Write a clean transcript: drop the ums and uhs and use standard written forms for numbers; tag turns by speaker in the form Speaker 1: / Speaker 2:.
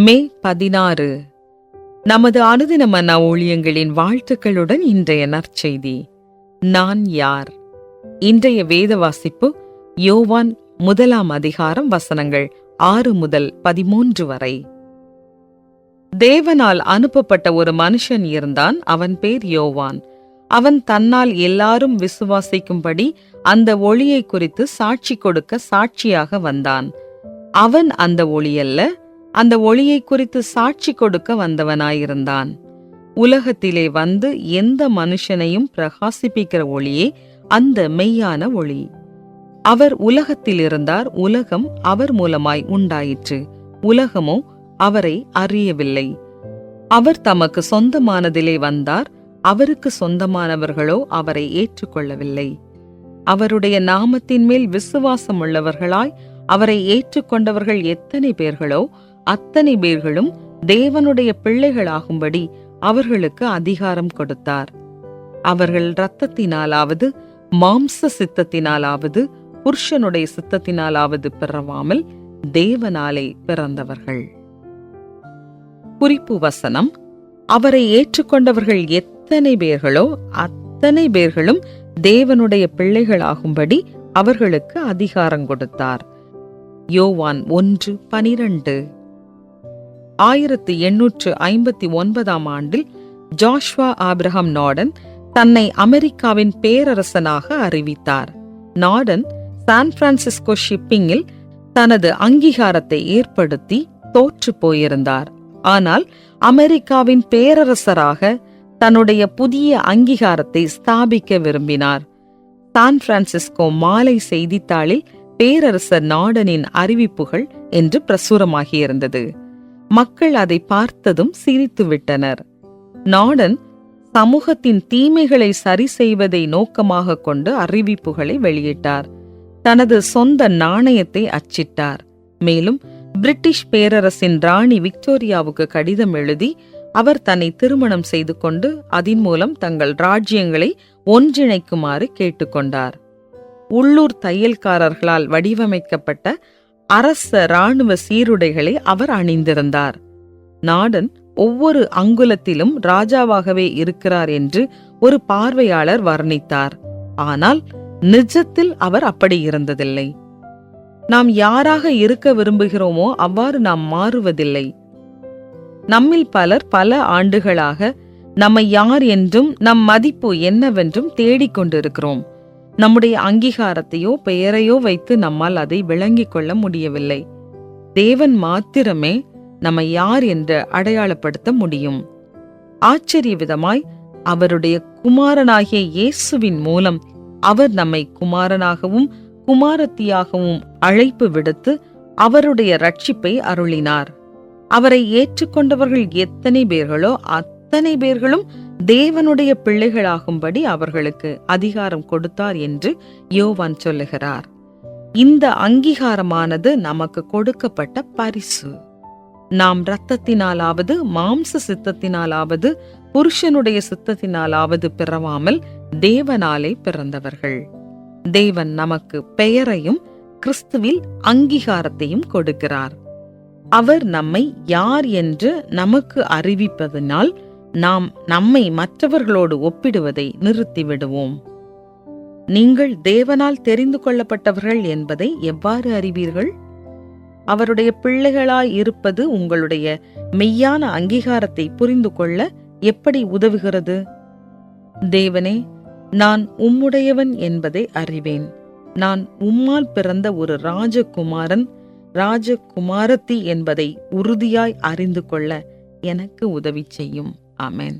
Speaker 1: மே 16. நமது அனுதின மன்னா ஊழியங்களின் வாழ்த்துக்களுடன் இன்றைய நற்செய்தி. நான் யார்? இன்றைய வேத வாசிப்பு யோவான் 1 அதிகாரம் வசனங்கள் 6 முதல் 13 வரை. தேவனால் அனுப்பப்பட்ட ஒரு மனுஷன் இருந்தான். அவன் பேர் யோவான். அவன் தன்னால் எல்லாரும் விசுவாசிக்கும்படி அந்த ஒளியை குறித்து சாட்சி கொடுக்க சாட்சியாக வந்தான். அவன் அந்த ஒளியல்ல, அந்த ஒளியை குறித்து சாட்சி கொடுக்க வந்தவனாயிருந்தான். உலகத்திலே வந்து எந்த மனுஷனையும் பிரகாசிப்பிக்கிற ஒளியே அந்த மெய்யான ஒளி. அவர் உலகத்தில் இருந்தார். உலகம் அவர் மூலமாய் உண்டாயிற்று. உலகமோ அவரை அறியவில்லை. அவர் தமக்கு சொந்தமானதிலே வந்தார். அவருக்கு சொந்தமானவர்களோ அவரை ஏற்றுக்கொள்ளவில்லை. அவருடைய நாமத்தின் மேல் விசுவாசம் உள்ளவர்களாய் அவரை ஏற்றுக்கொண்டவர்கள் எத்தனை பேர்களோ அத்தனை பேர்களும் தேவனுடைய பிள்ளைகளாகும்படி அவர்களுக்கு அதிகாரம் கொடுத்தார். அவர்கள் இரத்தத்தினாலாவது மாம்ச சித்தத்தினாலாவது புருஷனுடைய சித்தத்தினாலாவது பிறவாமல் தேவனாலே பிறந்தவர்கள். குறிப்பு வசனம்: அவரை ஏற்றுக்கொண்டவர்கள் எத்தனை பேர்களோ அத்தனை பேர்களும் தேவனுடைய பிள்ளைகளாகும்படி அவர்களுக்கு அதிகாரம் கொடுத்தார். யோவான் 1:12. 1859 ஆண்டில் ஜாஷ்வா ஆபிரகாம் நார்டன் தன்னை அமெரிக்காவின் பேரரசனாக அறிவித்தார். நார்டன் சான் பிரான்சிஸ்கோ ஷிப்பிங்கில் தனது அங்கீகாரத்தை ஏற்படுத்தி தோற்று போயிருந்தார். ஆனால் அமெரிக்காவின் பேரரசராக தன்னுடைய புதிய அங்கீகாரத்தை ஸ்தாபிக்க விரும்பினார். சான் பிரான்சிஸ்கோ மாலை செய்தித்தாளில் பேரரசர் நார்டனின் அறிவிப்புகள் என்று பிரசுரமாகியிருந்தது. மக்கள் அதை பார்த்ததும் சிரித்துவிட்டனர். நார்டன் சமூகத்தின் தீமைகளை சரி செய்வதை நோக்கமாக கொண்டு அறிவிப்புகளை வெளியிட்டார். தனது சொந்த நாணயத்தை அச்சிட்டார். மேலும் பிரிட்டிஷ் பேரரசின் ராணி விக்டோரியாவுக்கு கடிதம் எழுதி அவர் தன்னை திருமணம் செய்து கொண்டு அதன் மூலம் தங்கள் ராஜ்யங்களை ஒன்றிணைக்குமாறு கேட்டுக்கொண்டார். உள்ளூர் தையல்காரர்களால் வடிவமைக்கப்பட்ட அரச இராணுவ சீருடைகளை அவர் அணிந்திருந்தார். நார்டன் ஒவ்வொரு அங்குலத்திலும் ராஜாவாகவே இருக்கிறார் என்று ஒரு பார்வையாளர் வர்ணித்தார். ஆனால் நிஜத்தில் அவர் அப்படி இருந்ததில்லை. நாம் யாராக இருக்க விரும்புகிறோமோ அவ்வாறு நாம் மாறுவதில்லை. நம்மில் பலர் பல ஆண்டுகளாக நம்மை யார் என்றும் நம் மதிப்பு என்னவென்றும் தேடிக்கொண்டிருக்கிறோம். நம்முடைய அங்கீகாரத்தையோ பெயரையோ வைத்து நம்மால் அதை விளங்கிக் கொள்ள முடியவில்லை. தேவன் மாத்திரமே நம்மை யார் என்று அடையாளப்படுத்த முடியும். ஆச்சரிய விதமாய் அவருடைய குமாரனாகிய இயேசுவின் மூலம் அவர் நம்மை குமாரனாகவும் குமாரத்தியாகவும் அழைப்பு விடுத்து அவருடைய ரட்சிப்பை அருளினார். அவரை ஏற்றுக்கொண்டவர்கள் எத்தனை பேர்களோ அத்தனை பேர்களும் தேவனுடைய பிள்ளைகளாகும்படி அவர்களுக்கு அதிகாரம் கொடுத்தார் என்று யோவான் சொல்லுகிறார். இந்த அங்கீகாரமானது நமக்கு கொடுக்கப்பட்ட பரிசு. நாம் இரத்தத்தினாலாவது மாம்ச சித்தத்தினாலாவது புருஷனுடைய சித்தத்தினாலாவது பிறவாமல் தேவனாலே பிறந்தவர்கள். தேவன் நமக்கு பெயரையும் கிறிஸ்துவில் அங்கீகாரத்தையும் கொடுக்கிறார். அவர் நம்மை யார் என்று நமக்கு அறிவிப்பதனால் நாம் நம்மை மற்றவர்களோடு ஒப்பிடுவதை நிறுத்திவிடுவோம். நீங்கள் தேவனால் தெரிந்து கொள்ளப்பட்டவர்கள் என்பதை எவ்வாறு அறிவீர்கள்? அவருடைய பிள்ளைகளாய் இருப்பது உங்களுடைய மெய்யான அங்கீகாரத்தை புரிந்து கொள்ள எப்படி உதவுகிறது? தேவனே, நான் உம்முடையவன் என்பதை அறிவேன். நான் உம்மால் பிறந்த ஒரு ராஜகுமாரன் ராஜகுமாரத்தி என்பதை உறுதியாய் அறிந்து கொள்ள எனக்கு உதவி செய்யும். ஆமென்.